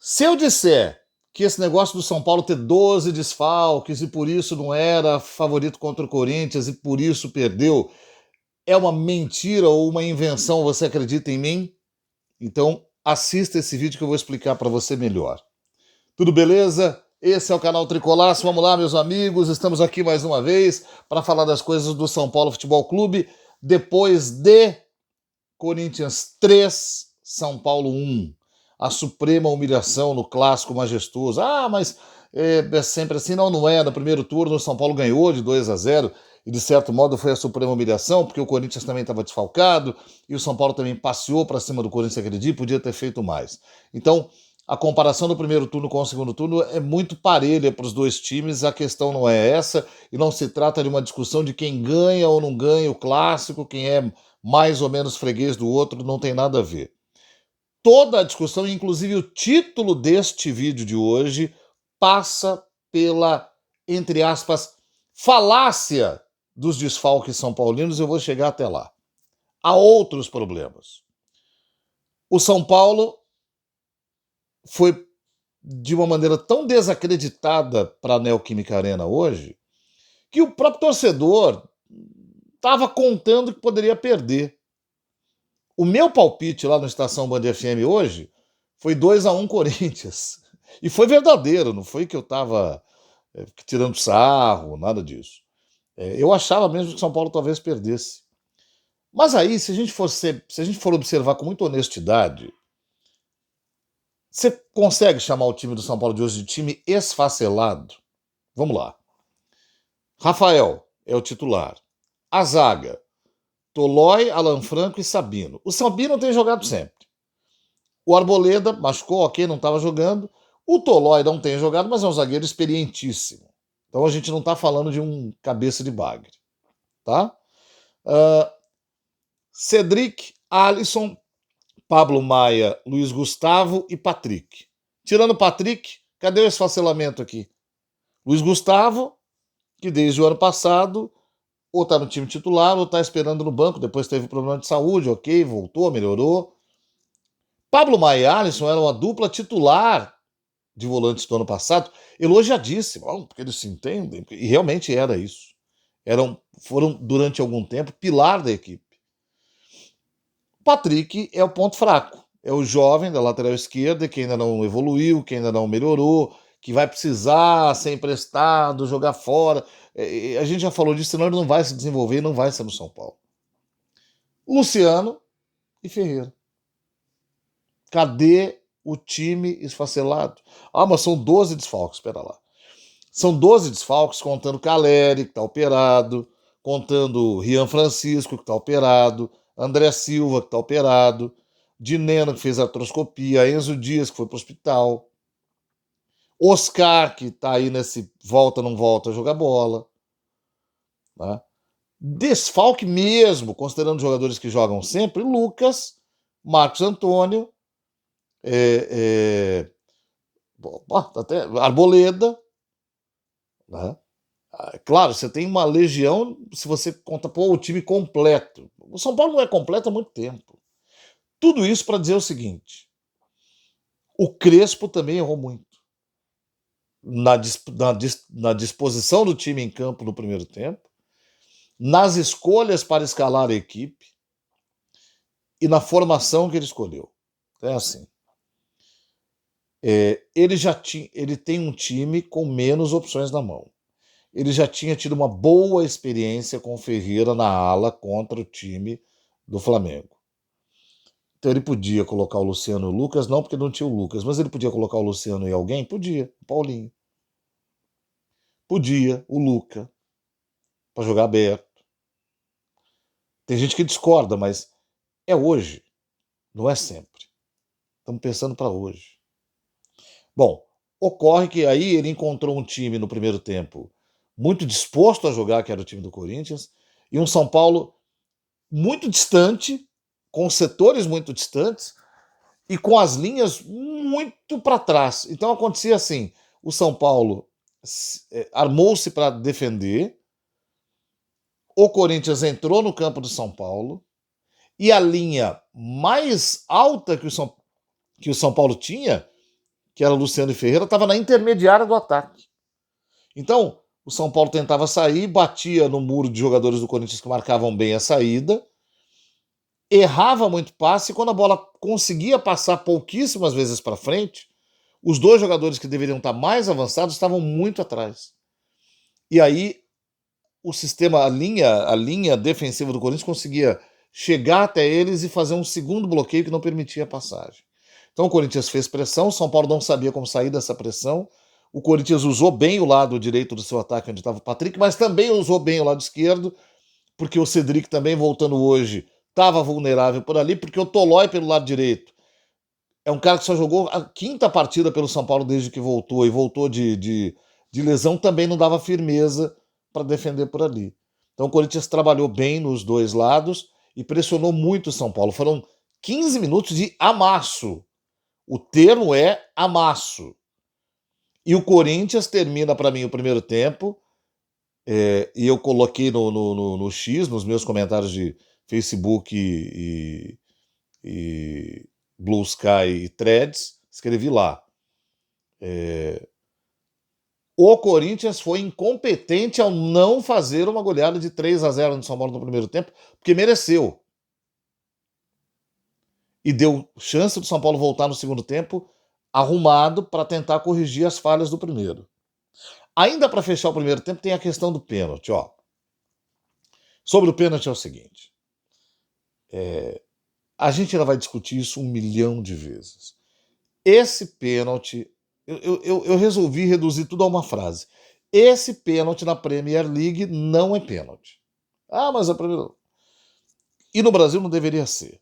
Se eu disser que esse negócio do São Paulo ter 12 desfalques e por isso não era favorito contra o Corinthians e por isso perdeu, é uma mentira ou uma invenção, você acredita em mim? Então assista esse vídeo que eu vou explicar para você melhor. Tudo beleza? Esse é o canal Tricolaço. Vamos lá, meus amigos. Estamos aqui mais uma vez para falar das coisas do São Paulo Futebol Clube depois de Corinthians 3, São Paulo 1. A suprema humilhação no clássico majestoso. Mas é sempre assim. Não é. No primeiro turno, o São Paulo ganhou de 2-0 e, de certo modo, foi a suprema humilhação, porque o Corinthians também estava desfalcado e o São Paulo também passeou para cima do Corinthians, acredito, podia ter feito mais. Então, a comparação do primeiro turno com o segundo turno é muito parelha para os dois times. A questão não é essa e não se trata de uma discussão de quem ganha ou não ganha o clássico, quem é mais ou menos freguês do outro, não tem nada a ver. Toda a discussão, inclusive o título deste vídeo de hoje, passa pela, entre aspas, falácia dos desfalques são paulinos. Eu vou chegar até lá. Há outros problemas. O São Paulo foi de uma maneira tão desacreditada para a Neoquímica Arena hoje, que o próprio torcedor estava contando que poderia perder. O meu palpite lá no Estação Band FM hoje foi 2-1 Corinthians. E foi verdadeiro, não foi que eu estava tirando sarro, nada disso. Eu achava mesmo que o São Paulo talvez perdesse. Mas aí, se a gente for observar com muita honestidade, você consegue chamar o time do São Paulo de hoje de time esfacelado? Vamos lá. Rafael é o titular. A zaga: Tolói, Alan Franco e Sabino. O Sabino tem jogado sempre. O Arboleda machucou, ok, não estava jogando. O Tolói não tem jogado, mas é um zagueiro experientíssimo. Então a gente não está falando de um cabeça de bagre. Tá? Cedric, Alisson, Pablo Maia, Luiz Gustavo e Patrick. Tirando o Patrick, cadê o esfacelamento aqui? Luiz Gustavo, que desde o ano passado ou está no time titular ou está esperando no banco, depois teve problema de saúde, ok, voltou, melhorou. Pablo Maia e Alisson eram a dupla titular de volantes do ano passado, elogiadíssima, porque eles se entendem, e realmente era isso. Foram, durante algum tempo, pilar da equipe. Patrick é o ponto fraco, é o jovem da lateral esquerda que ainda não evoluiu, que ainda não melhorou, que vai precisar ser emprestado, jogar fora. A gente já falou disso, senão ele não vai se desenvolver e não vai ser no São Paulo. Luciano e Ferreira. Cadê o time esfacelado? Mas são 12 desfalques, espera lá. São 12 desfalques contando Caleri, que está operado, contando Rian Francisco, que está operado, André Silva, que está operado, Dineno, que fez artroscopia, Enzo Dias, que foi para o hospital, Oscar, que está aí nesse volta, não volta, jogar bola. Tá? Desfalque mesmo, considerando jogadores que jogam sempre, Lucas, Marcos Antônio, até Arboleda, né? Claro, você tem uma legião se você conta o time completo. O São Paulo não é completo há muito tempo. Tudo isso para dizer o seguinte: o Crespo também errou muito na disposição do time em campo no primeiro tempo, nas escolhas para escalar a equipe e na formação que ele escolheu. É assim. Ele tem um time com menos opções na mão. Ele já tinha tido uma boa experiência com o Ferreira na ala contra o time do Flamengo. Então ele podia colocar o Luciano e o Lucas, não porque não tinha o Lucas, mas ele podia colocar o Luciano e alguém? Podia, o Paulinho. Podia, o Luca, para jogar aberto. Tem gente que discorda, mas é hoje, não é sempre. Estamos pensando para hoje. Bom, ocorre que aí ele encontrou um time no primeiro tempo muito disposto a jogar, que era o time do Corinthians, e um São Paulo muito distante, com setores muito distantes e com as linhas muito para trás. Então acontecia assim: o São Paulo armou-se para defender, o Corinthians entrou no campo do São Paulo e a linha mais alta que o São Paulo tinha, que era Luciano e Ferreira, estava na intermediária do ataque. Então, o São Paulo tentava sair, batia no muro de jogadores do Corinthians que marcavam bem a saída, errava muito passe, e quando a bola conseguia passar pouquíssimas vezes para frente, os dois jogadores que deveriam estar mais avançados estavam muito atrás. E aí o sistema, a linha defensiva do Corinthians conseguia chegar até eles e fazer um segundo bloqueio que não permitia a passagem. Então o Corinthians fez pressão, o São Paulo não sabia como sair dessa pressão. O Corinthians usou bem o lado direito do seu ataque, onde estava o Patrick, mas também usou bem o lado esquerdo, porque o Cedric também, voltando hoje, estava vulnerável por ali, porque o Tolói pelo lado direito é um cara que só jogou a quinta partida pelo São Paulo desde que voltou, e voltou de lesão, também não dava firmeza para defender por ali. Então o Corinthians trabalhou bem nos dois lados e pressionou muito o São Paulo. Foram 15 minutos de amasso. O termo é amasso. E o Corinthians termina para mim o primeiro tempo, e eu coloquei no X, nos meus comentários de Facebook e Blue Sky e Threads, escrevi lá. O Corinthians foi incompetente ao não fazer uma goleada de 3-0 no São Paulo no primeiro tempo, porque mereceu. E deu chance do São Paulo voltar no segundo tempo arrumado para tentar corrigir as falhas do primeiro. Ainda para fechar o primeiro tempo tem a questão do pênalti. Ó. Sobre o pênalti é o seguinte. A gente ainda vai discutir isso 1 milhão de vezes. Esse pênalti, eu resolvi reduzir tudo a uma frase. Esse pênalti na Premier League não é pênalti. Ah, mas a Premier... E no Brasil não deveria ser.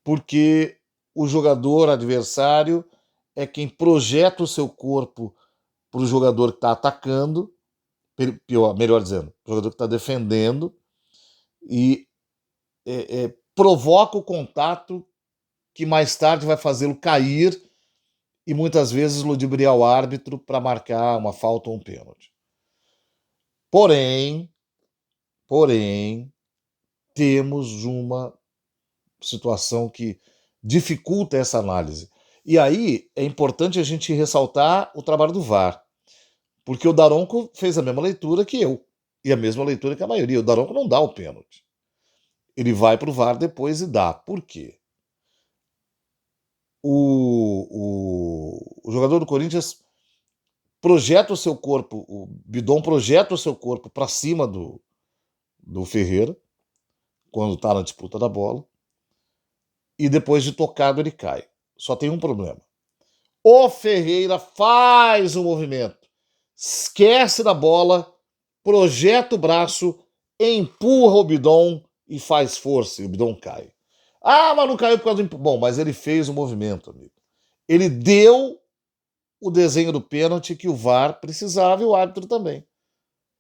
Porque o jogador adversário é quem projeta o seu corpo para o jogador que está atacando, melhor dizendo, o jogador que está defendendo, e provoca o contato que mais tarde vai fazê-lo cair e muitas vezes ludibriar o árbitro para marcar uma falta ou um pênalti. Porém, temos uma situação que dificulta essa análise. E aí é importante a gente ressaltar o trabalho do VAR, porque o Daronco fez a mesma leitura que eu, e a mesma leitura que a maioria. O Daronco não dá o pênalti. Ele vai para o VAR depois e dá. Por quê? O jogador do Corinthians projeta o seu corpo, o Bidon projeta o seu corpo para cima do Ferreira, quando está na disputa da bola, e depois de tocado ele cai. Só tem um problema. O Ferreira faz o movimento, esquece da bola, projeta o braço, empurra o Bidon e faz força, e o Bidon cai. Ah, mas não caiu por causa do... Bom, mas ele fez o movimento, amigo. Ele deu o desenho do pênalti que o VAR precisava e o árbitro também.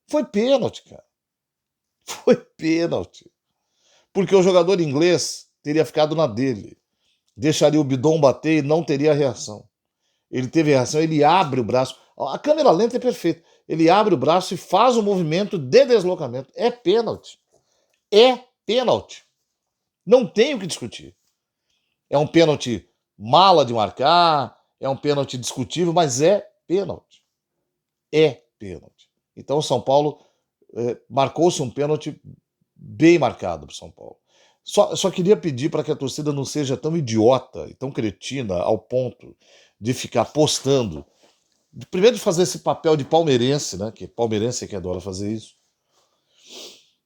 Foi pênalti, cara. Foi pênalti. Porque o jogador inglês teria ficado na dele. Deixaria o Bidon bater e não teria reação. Ele teve reação, ele abre o braço. A câmera lenta é perfeita. Ele abre o braço e faz o movimento de deslocamento. É pênalti. É pênalti. Não tem o que discutir. É um pênalti mala de marcar, é um pênalti discutível, mas é pênalti. É pênalti. Então o São Paulo marcou-se um pênalti bem marcado para o São Paulo. Só queria pedir para que a torcida não seja tão idiota e tão cretina ao ponto de ficar postando. Primeiro de fazer esse papel de palmeirense, né? Que palmeirense é que adora fazer isso.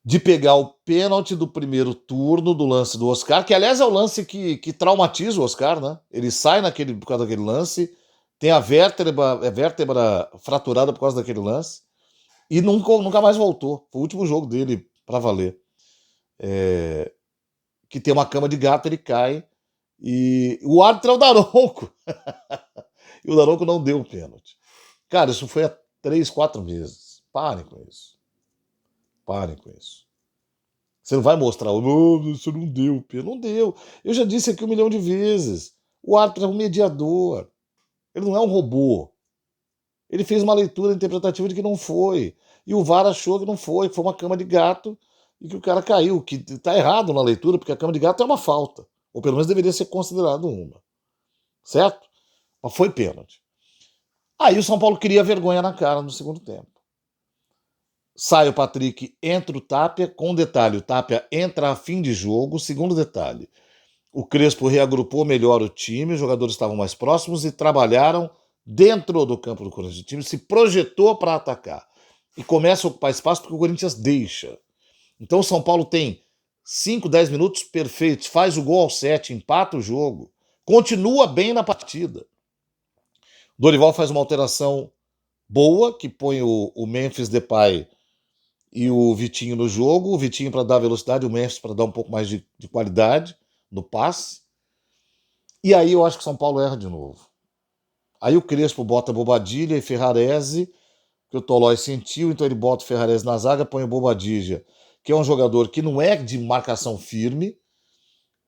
De pegar o pênalti do primeiro turno do lance do Oscar, que aliás é o lance que traumatiza o Oscar, né? Ele sai por causa daquele lance, tem a vértebra fraturada por causa daquele lance, e nunca mais voltou. Foi o último jogo dele para valer. Que tem uma cama de gato, ele cai, e o árbitro é o Daronco. E o Daronco não deu o pênalti. Cara, isso foi há 3, 4 meses. Parem com isso. Parem com isso. Você não vai mostrar, você não deu, não deu. Eu já disse aqui 1 milhão de vezes. O árbitro é um mediador. Ele não é um robô. Ele fez uma leitura interpretativa de que não foi. E o VAR achou que não foi, que foi uma cama de gato e que o cara caiu. Que está errado na leitura, porque a cama de gato é uma falta. Ou pelo menos deveria ser considerado uma. Certo? Mas foi pênalti. Aí o São Paulo cria vergonha na cara no segundo tempo. Sai o Patrick, entra o Tapia, com detalhe, o Tapia entra a fim de jogo. Segundo detalhe, o Crespo reagrupou melhor o time, os jogadores estavam mais próximos e trabalharam dentro do campo do Corinthians. O time se projetou para atacar e começa a ocupar espaço porque o Corinthians deixa. Então o São Paulo tem 5, 10 minutos perfeitos, faz o gol aos 7, empata o jogo, continua bem na partida. Dorival faz uma alteração boa, que põe o Memphis Depay e o Vitinho no jogo, o Vitinho para dar velocidade, o Memphis para dar um pouco mais de qualidade no passe. E aí eu acho que São Paulo erra de novo. Aí o Crespo bota Bobadilha e Ferrarese, que o Tolói sentiu, então ele bota o Ferrarese na zaga, põe o Bobadilha, que é um jogador que não é de marcação firme,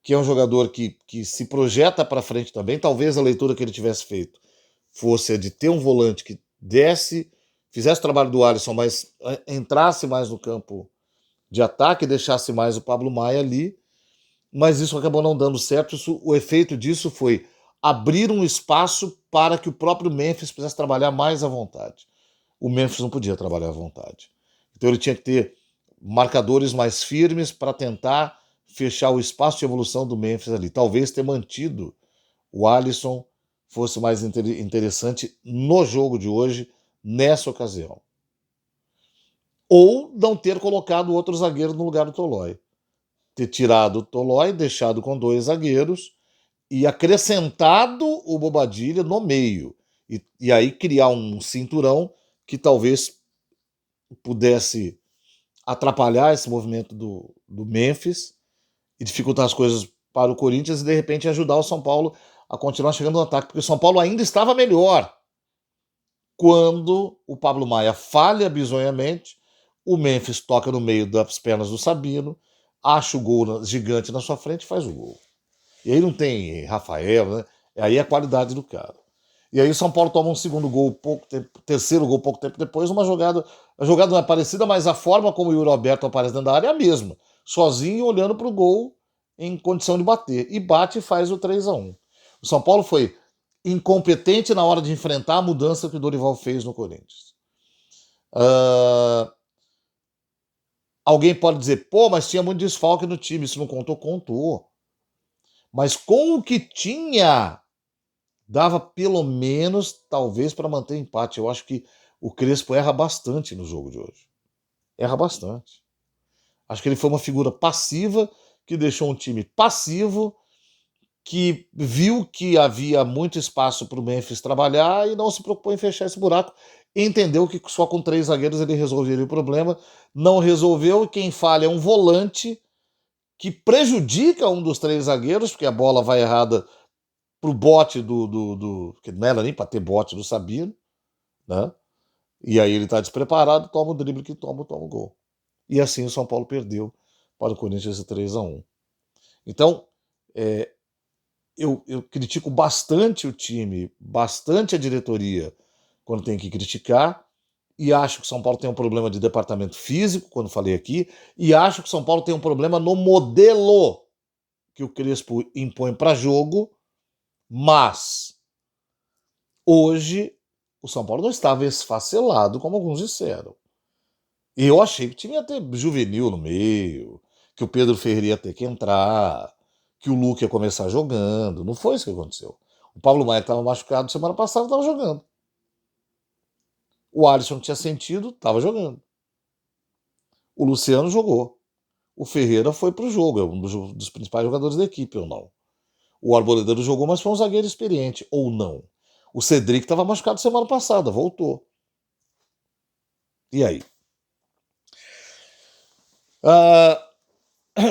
que é um jogador que se projeta para frente também. Talvez a leitura que ele tivesse feito fosse a de ter um volante que desse, fizesse o trabalho do Alisson, mas entrasse mais no campo de ataque, deixasse mais o Pablo Maia ali, mas isso acabou não dando certo. O efeito disso foi abrir um espaço para que o próprio Memphis pudesse trabalhar mais à vontade. O Memphis não podia trabalhar à vontade. Então ele tinha que ter marcadores mais firmes para tentar fechar o espaço de evolução do Memphis ali. Talvez ter mantido o Alisson fosse mais interessante no jogo de hoje, nessa ocasião. Ou não ter colocado outro zagueiro no lugar do Tolói. Ter tirado o Tolói, deixado com 2 zagueiros e acrescentado o Bobadilha no meio. E aí criar um cinturão que talvez pudesse atrapalhar esse movimento do Memphis e dificultar as coisas para o Corinthians e de repente ajudar o São Paulo a continuar chegando no ataque, porque o São Paulo ainda estava melhor quando o Pablo Maia falha bizonhamente, o Memphis toca no meio das pernas do Sabino, acha o gol gigante na sua frente e faz o gol. E aí não tem Rafael, né? Aí é a qualidade do cara. E aí o São Paulo toma um segundo gol, pouco tempo, terceiro gol pouco tempo depois, uma jogada. A jogada não é parecida, mas a forma como o Yuri Alberto aparece dentro da área é a mesma. Sozinho, olhando para o gol, em condição de bater. E bate e faz o 3-1. O São Paulo foi incompetente na hora de enfrentar a mudança que o Dorival fez no Corinthians. Alguém pode dizer, pô, mas tinha muito desfalque no time, isso não contou? Contou. Mas com o que tinha, dava pelo menos, talvez, para manter empate. Eu acho que o Crespo erra bastante no jogo de hoje. Erra bastante. Acho que ele foi uma figura passiva, que deixou um time passivo, que viu que havia muito espaço para o Memphis trabalhar e não se preocupou em fechar esse buraco. Entendeu que só com 3 zagueiros ele resolveria o problema. Não resolveu, e quem falha é um volante que prejudica um dos 3 zagueiros, porque a bola vai errada pro bote que não era nem para ter bote do Sabino, né? E aí ele tá despreparado, toma o drible que toma o gol. E assim o São Paulo perdeu para o Corinthians de 3-1. Então, eu critico bastante o time, bastante a diretoria quando tem que criticar, e acho que o São Paulo tem um problema de departamento físico, quando falei aqui, e acho que o São Paulo tem um problema no modelo que o Crespo impõe para jogo, mas hoje o São Paulo não estava esfacelado, como alguns disseram. E eu achei que tinha que ter juvenil no meio, que o Pedro Ferreira ia ter que entrar, que o Luque ia começar jogando. Não foi isso que aconteceu. O Pablo Maia, que estava machucado semana passada, estava jogando. O Alisson tinha sentido, estava jogando. O Luciano jogou. O Ferreira foi para o jogo, é um dos principais jogadores da equipe, ou não. O Arboleda jogou, mas foi um zagueiro experiente, ou não. O Cedric estava machucado semana passada, voltou. E aí?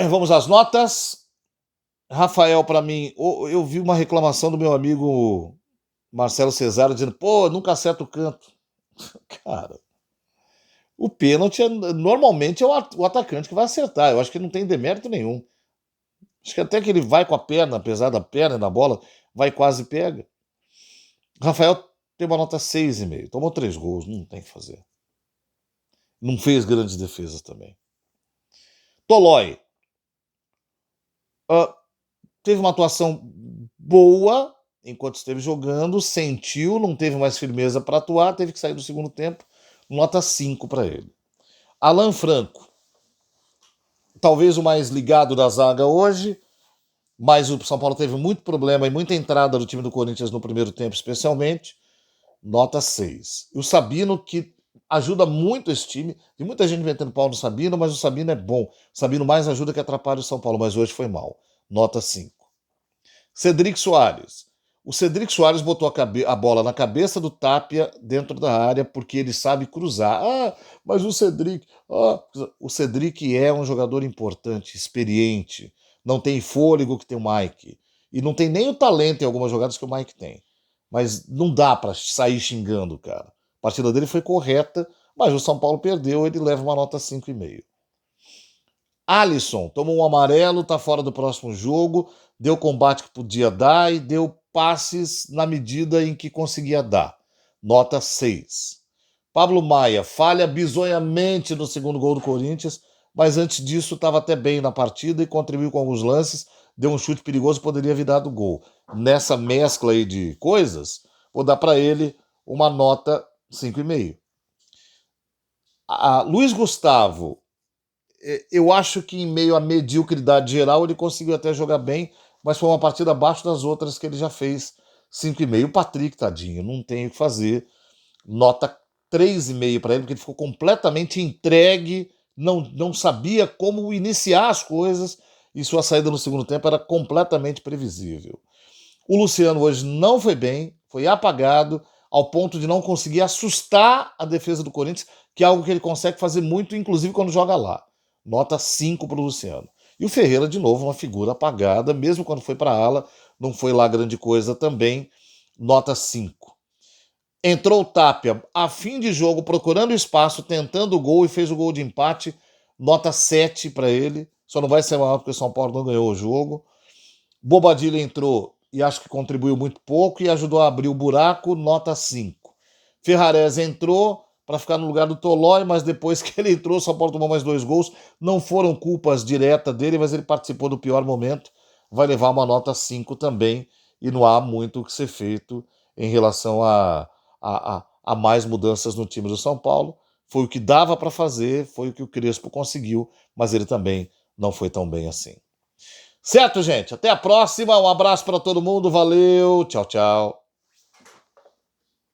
Vamos às notas. Rafael, para mim, eu vi uma reclamação do meu amigo Marcelo Cesário dizendo, pô, nunca acerta o canto. Cara, o pênalti normalmente é o atacante que vai acertar. Eu acho que não tem demérito nenhum. Acho que até que ele vai com a perna, apesar da perna e da bola, vai e quase pega. Rafael tem uma nota 6,5. Tomou 3 gols, não tem o que fazer. Não fez grandes defesas também. Tolói. Teve uma atuação boa, enquanto esteve jogando, sentiu, não teve mais firmeza para atuar, teve que sair do segundo tempo, nota 5 para ele. Alan Franco, talvez o mais ligado da zaga hoje, mas o São Paulo teve muito problema e muita entrada do time do Corinthians no primeiro tempo, especialmente, nota 6. E o Sabino, que ajuda muito esse time, tem muita gente metendo pau no Sabino, mas o Sabino é bom. O Sabino mais ajuda que atrapalha o São Paulo, mas hoje foi mal. Nota 5. Cedric Soares. O Cedric Soares botou a bola na cabeça do Tapia dentro da área porque ele sabe cruzar. Ah, mas o Cedric. O Cedric é um jogador importante, experiente. Não tem fôlego que tem o Mike. E não tem nem o talento em algumas jogadas que o Mike tem. Mas não dá para sair xingando, cara. A partida dele foi correta, mas o São Paulo perdeu, ele leva uma nota 5,5. Alisson tomou um amarelo, tá fora do próximo jogo, deu combate que podia dar e deu passes na medida em que conseguia dar. Nota 6. Pablo Maia falha bizonhamente no segundo gol do Corinthians, mas antes disso estava até bem na partida e contribuiu com alguns lances, deu um chute perigoso, poderia virar do gol. Nessa mescla aí de coisas, vou dar para ele uma nota 5,5. Luiz Gustavo, eu acho que em meio à mediocridade geral ele conseguiu até jogar bem, mas foi uma partida abaixo das outras que ele já fez, 5,5. O Patrick, tadinho, não tem o que fazer, nota 3,5 para ele, porque ele ficou completamente entregue, não sabia como iniciar as coisas, e sua saída no segundo tempo era completamente previsível. O Luciano hoje não foi bem, foi apagado, ao ponto de não conseguir assustar a defesa do Corinthians, que é algo que ele consegue fazer muito, inclusive quando joga lá. Nota 5 para o Luciano. E o Ferreira, de novo, uma figura apagada, mesmo quando foi para a ala, não foi lá grande coisa também, nota 5. Entrou o Tapia a fim de jogo, procurando espaço, tentando o gol e fez o gol de empate, nota 7 para ele, só não vai ser maior porque o São Paulo não ganhou o jogo. Bobadilha entrou e acho que contribuiu muito pouco e ajudou a abrir o buraco, nota 5. Ferrarese entrou para ficar no lugar do Tolói, mas depois que ele entrou, São Paulo tomou mais 2 gols. Não foram culpas diretas dele, mas ele participou do pior momento. Vai levar uma nota 5 também. E não há muito o que ser feito em relação a mais mudanças no time do São Paulo. Foi o que dava para fazer, foi o que o Crespo conseguiu, mas ele também não foi tão bem assim. Certo, gente? Até a próxima. Um abraço para todo mundo. Valeu. Tchau, tchau.